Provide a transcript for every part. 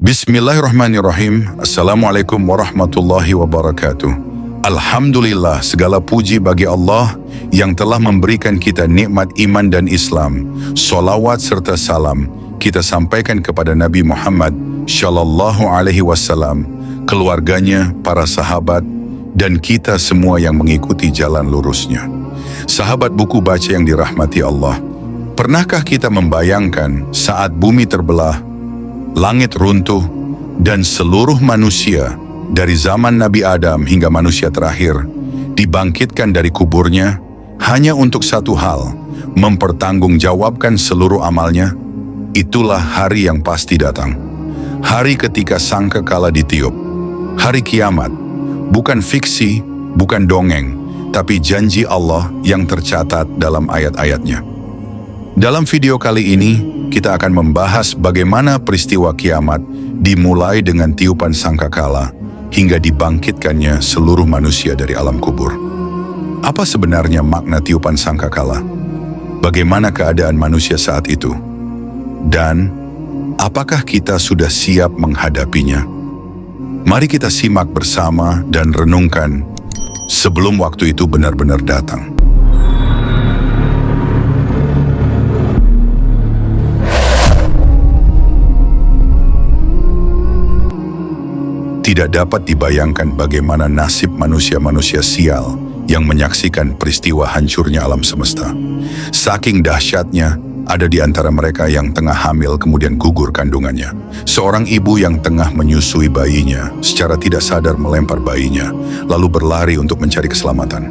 Bismillahirrahmanirrahim. Assalamualaikum warahmatullahi wabarakatuh. Alhamdulillah, segala puji bagi Allah yang telah memberikan kita nikmat iman dan Islam. Salawat serta salam kita sampaikan kepada Nabi Muhammad Shallallahu Alaihi Wasallam, keluarganya, para sahabat, dan kita semua yang mengikuti jalan lurusnya. Sahabat buku baca yang dirahmati Allah, pernahkah kita membayangkan saat bumi terbelah, langit runtuh, dan seluruh manusia dari zaman Nabi Adam hingga manusia terakhir dibangkitkan dari kuburnya hanya untuk satu hal, mempertanggungjawabkan seluruh amalnya? Itulah hari yang pasti datang. Hari ketika sangkakala ditiup. Hari kiamat, bukan fiksi, bukan dongeng, tapi janji Allah yang tercatat dalam ayat-ayatnya. Dalam video kali ini, kita akan membahas bagaimana peristiwa kiamat dimulai dengan tiupan sangkakala hingga dibangkitkannya seluruh manusia dari alam kubur. Apa sebenarnya makna tiupan sangkakala? Bagaimana keadaan manusia saat itu? Dan apakah kita sudah siap menghadapinya? Mari kita simak bersama dan renungkan sebelum waktu itu benar-benar datang. Tidak dapat dibayangkan bagaimana nasib manusia-manusia sial yang menyaksikan peristiwa hancurnya alam semesta. Saking dahsyatnya, ada di antara mereka yang tengah hamil kemudian gugur kandungannya. Seorang ibu yang tengah menyusui bayinya secara tidak sadar melempar bayinya, lalu berlari untuk mencari keselamatan.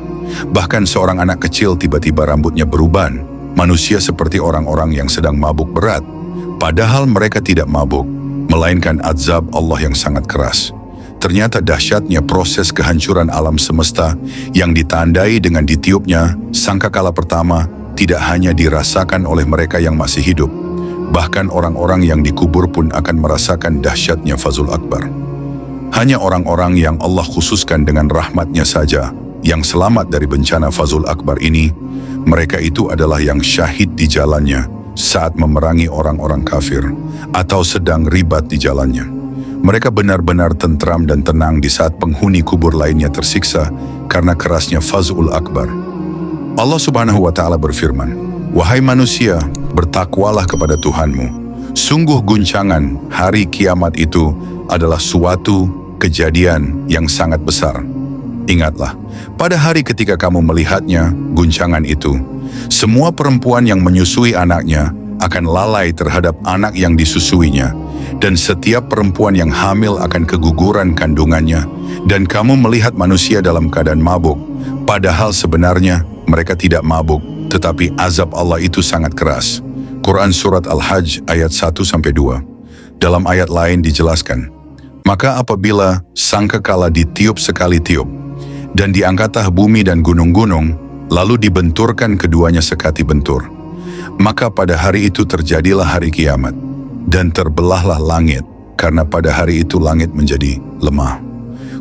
Bahkan seorang anak kecil tiba-tiba rambutnya beruban, manusia seperti orang-orang yang sedang mabuk berat. Padahal mereka tidak mabuk, melainkan azab Allah yang sangat keras. Ternyata dahsyatnya proses kehancuran alam semesta yang ditandai dengan ditiupnya sangkakala pertama tidak hanya dirasakan oleh mereka yang masih hidup, bahkan orang-orang yang dikubur pun akan merasakan dahsyatnya Fazul Akbar. Hanya orang-orang yang Allah khususkan dengan rahmatnya saja yang selamat dari bencana Fazul Akbar ini. Mereka itu adalah yang syahid di jalannya saat memerangi orang-orang kafir atau sedang ribat di jalannya. Mereka benar-benar tentram dan tenang di saat penghuni kubur lainnya tersiksa karena kerasnya Fazul Akbar. Allah Subhanahu wa Ta'ala berfirman, "Wahai manusia, bertakwalah kepada Tuhanmu. Sungguh guncangan hari kiamat itu adalah suatu kejadian yang sangat besar. Ingatlah, pada hari ketika kamu melihatnya, guncangan itu, semua perempuan yang menyusui anaknya akan lalai terhadap anak yang disusuinya, dan setiap perempuan yang hamil akan keguguran kandungannya, dan kamu melihat manusia dalam keadaan mabuk, padahal sebenarnya mereka tidak mabuk, tetapi azab Allah itu sangat keras." Quran Surat Al-Hajj ayat 1-2. Dalam ayat lain dijelaskan, "Maka apabila sangkakala ditiup sekali tiup, dan diangkatlah bumi dan gunung-gunung, lalu dibenturkan keduanya sekati bentur. Maka pada hari itu terjadilah hari kiamat, dan terbelahlah langit, karena pada hari itu langit menjadi lemah."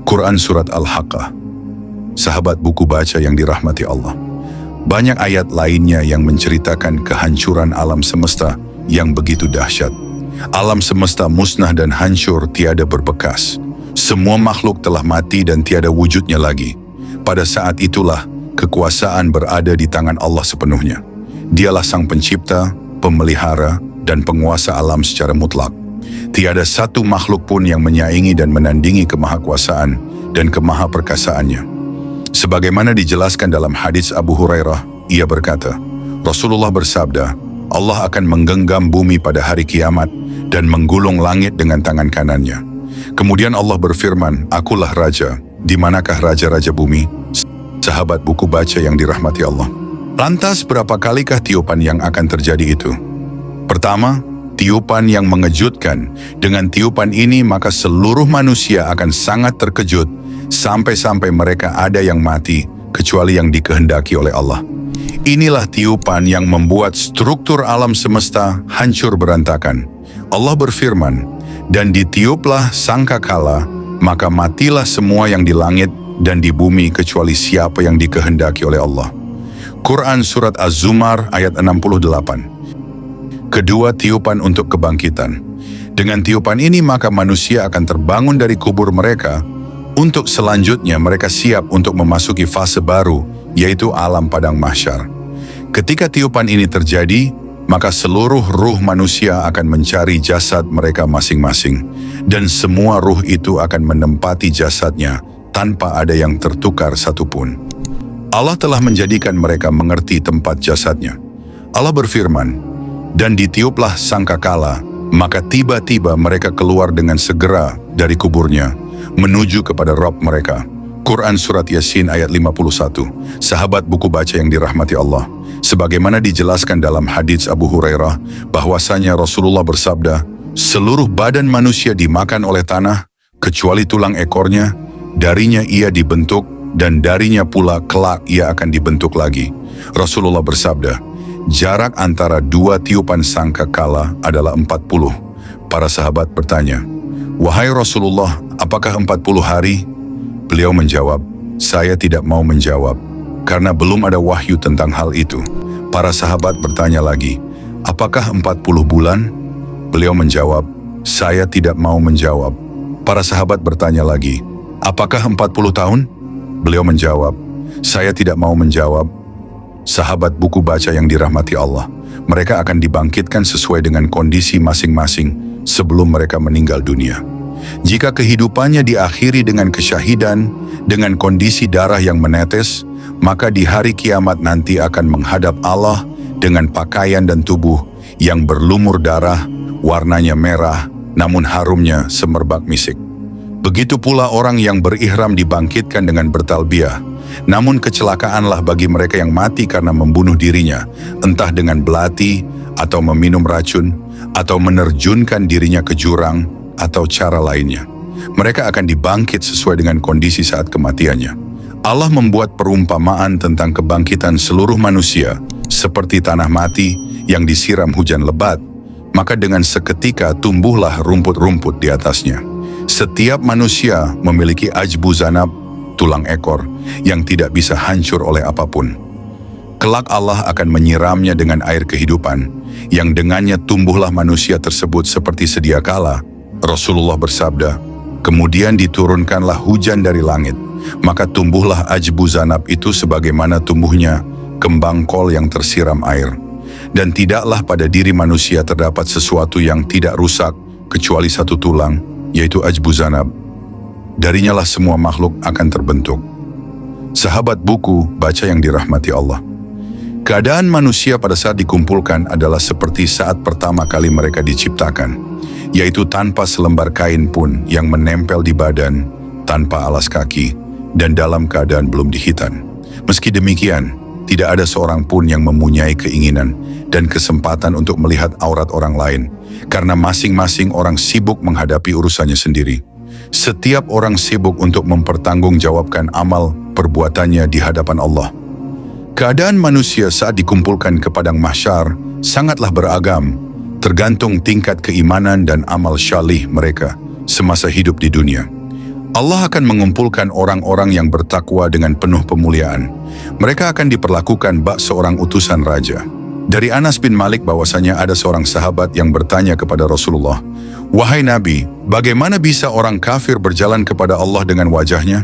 Quran Surat Al-Haqqah. Sahabat buku baca yang dirahmati Allah, banyak ayat lainnya yang menceritakan kehancuran alam semesta yang begitu dahsyat. Alam semesta musnah dan hancur tiada berbekas. Semua makhluk telah mati dan tiada wujudnya lagi. Pada saat itulah kekuasaan berada di tangan Allah sepenuhnya. Dialah sang pencipta, pemelihara, dan penguasa alam secara mutlak. Tiada satu makhluk pun yang menyaingi dan menandingi kemahakuasaan dan kemahaperkasaannya. Sebagaimana dijelaskan dalam hadis Abu Hurairah, ia berkata, Rasulullah bersabda, Allah akan menggenggam bumi pada hari kiamat dan menggulung langit dengan tangan kanannya. Kemudian Allah berfirman, "Akulah Raja, di manakah raja-raja bumi?" Sahabat buku baca yang dirahmati Allah, lantas berapa kalikah tiupan yang akan terjadi itu? Pertama, tiupan yang mengejutkan. Dengan tiupan ini maka seluruh manusia akan sangat terkejut sampai-sampai mereka ada yang mati kecuali yang dikehendaki oleh Allah. Inilah tiupan yang membuat struktur alam semesta hancur berantakan. Allah berfirman, "Dan ditiuplah sangkakala, maka matilah semua yang di langit dan di bumi kecuali siapa yang dikehendaki oleh Allah." Quran Surat Az-Zumar ayat 68. Kedua, tiupan untuk kebangkitan. Dengan tiupan ini maka manusia akan terbangun dari kubur mereka. Untuk selanjutnya mereka siap untuk memasuki fase baru, yaitu alam padang mahsyar. Ketika tiupan ini terjadi, maka seluruh ruh manusia akan mencari jasad mereka masing-masing, dan semua ruh itu akan menempati jasadnya tanpa ada yang tertukar satupun. Allah telah menjadikan mereka mengerti tempat jasadnya. Allah berfirman, "Dan ditiuplah sangkakala, maka tiba-tiba mereka keluar dengan segera dari kuburnya, menuju kepada Rabb mereka." Quran Surat Yasin ayat 51. Sahabat buku baca yang dirahmati Allah, sebagaimana dijelaskan dalam hadits Abu Hurairah, bahwasanya Rasulullah bersabda, "Seluruh badan manusia dimakan oleh tanah, kecuali tulang ekornya, darinya ia dibentuk, dan darinya pula kelak ia akan dibentuk lagi." Rasulullah bersabda, jarak antara dua tiupan sangkakala adalah 40. Para sahabat bertanya, "Wahai Rasulullah, apakah 40 hari?" Beliau menjawab, "Saya tidak mau menjawab, karena belum ada wahyu tentang hal itu." Para sahabat bertanya lagi, "Apakah 40 bulan?" Beliau menjawab, "Saya tidak mau menjawab." Para sahabat bertanya lagi, "Apakah 40 tahun?" Beliau menjawab, "Saya tidak mau menjawab." Sahabat buku baca yang dirahmati Allah, mereka akan dibangkitkan sesuai dengan kondisi masing-masing sebelum mereka meninggal dunia. Jika kehidupannya diakhiri dengan kesyahidan, dengan kondisi darah yang menetes, maka di hari kiamat nanti akan menghadap Allah dengan pakaian dan tubuh yang berlumur darah, warnanya merah, namun harumnya semerbak misik. Begitu pula orang yang berihram dibangkitkan dengan bertalbiyah, namun kecelakaanlah bagi mereka yang mati karena membunuh dirinya, entah dengan belati, atau meminum racun, atau menerjunkan dirinya ke jurang, atau cara lainnya. Mereka akan dibangkit sesuai dengan kondisi saat kematiannya. Allah membuat perumpamaan tentang kebangkitan seluruh manusia, seperti tanah mati yang disiram hujan lebat, maka dengan seketika tumbuhlah rumput-rumput di atasnya. Setiap manusia memiliki ajbu zanab, tulang ekor, yang tidak bisa hancur oleh apapun. Kelak Allah akan menyiramnya dengan air kehidupan, yang dengannya tumbuhlah manusia tersebut seperti sedia kala. Rasulullah bersabda, "Kemudian diturunkanlah hujan dari langit, maka tumbuhlah ajbu zanab itu sebagaimana tumbuhnya kembang kol yang tersiram air. Dan tidaklah pada diri manusia terdapat sesuatu yang tidak rusak, kecuali satu tulang, yaitu ajbu zanab. Darinya lah semua makhluk akan terbentuk." Sahabat buku baca yang dirahmati Allah, keadaan manusia pada saat dikumpulkan adalah seperti saat pertama kali mereka diciptakan, yaitu tanpa selembar kain pun yang menempel di badan, tanpa alas kaki, dan dalam keadaan belum dihitan. Meski demikian, tidak ada seorang pun yang mempunyai keinginan dan kesempatan untuk melihat aurat orang lain, karena masing-masing orang sibuk menghadapi urusannya sendiri. Setiap orang sibuk untuk mempertanggungjawabkan amal perbuatannya di hadapan Allah. Keadaan manusia saat dikumpulkan ke padang mahsyar sangatlah beragam, tergantung tingkat keimanan dan amal syalih mereka semasa hidup di dunia. Allah akan mengumpulkan orang-orang yang bertakwa dengan penuh pemuliaan. Mereka akan diperlakukan bak seorang utusan raja. Dari Anas bin Malik bahwasanya ada seorang sahabat yang bertanya kepada Rasulullah, "Wahai Nabi, bagaimana bisa orang kafir berjalan kepada Allah dengan wajahnya?"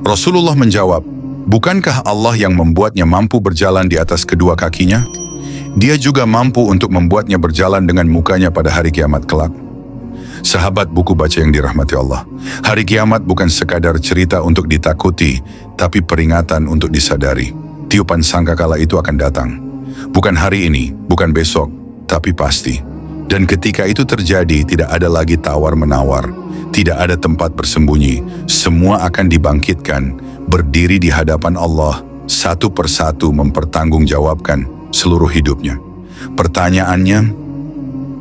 Rasulullah menjawab, "Bukankah Allah yang membuatnya mampu berjalan di atas kedua kakinya? Dia juga mampu untuk membuatnya berjalan dengan mukanya pada hari kiamat kelak." Sahabat buku baca yang dirahmati Allah, hari kiamat bukan sekadar cerita untuk ditakuti, tapi peringatan untuk disadari. Tiupan sangkakala itu akan datang. Bukan hari ini, bukan besok, tapi pasti. Dan ketika itu terjadi, tidak ada lagi tawar-menawar, tidak ada tempat bersembunyi. Semua akan dibangkitkan, berdiri di hadapan Allah, satu persatu mempertanggungjawabkan seluruh hidupnya. Pertanyaannya,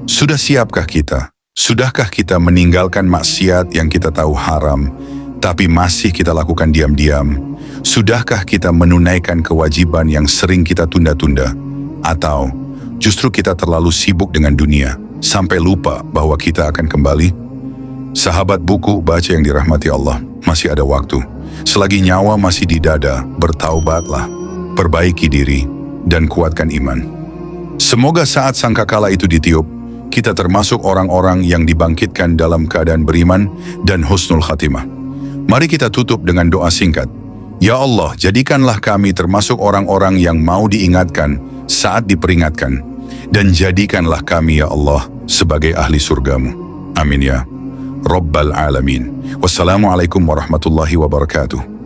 sudah siapkah kita? Sudahkah kita meninggalkan maksiat yang kita tahu haram, tapi masih kita lakukan diam-diam? Sudahkah kita menunaikan kewajiban yang sering kita tunda-tunda? Atau justru kita terlalu sibuk dengan dunia, sampai lupa bahwa kita akan kembali? Sahabat buku baca yang dirahmati Allah, masih ada waktu. Selagi nyawa masih di dada, bertaubatlah, perbaiki diri, dan kuatkan iman. Semoga saat sangkakala itu ditiup, kita termasuk orang-orang yang dibangkitkan dalam keadaan beriman dan husnul khatimah. Mari kita tutup dengan doa singkat. Ya Allah, jadikanlah kami termasuk orang-orang yang mau diingatkan saat diperingatkan, dan jadikanlah kami ya Allah sebagai ahli surgamu. Amin ya Rabbal Alamin. Wassalamualaikum warahmatullahi wabarakatuh.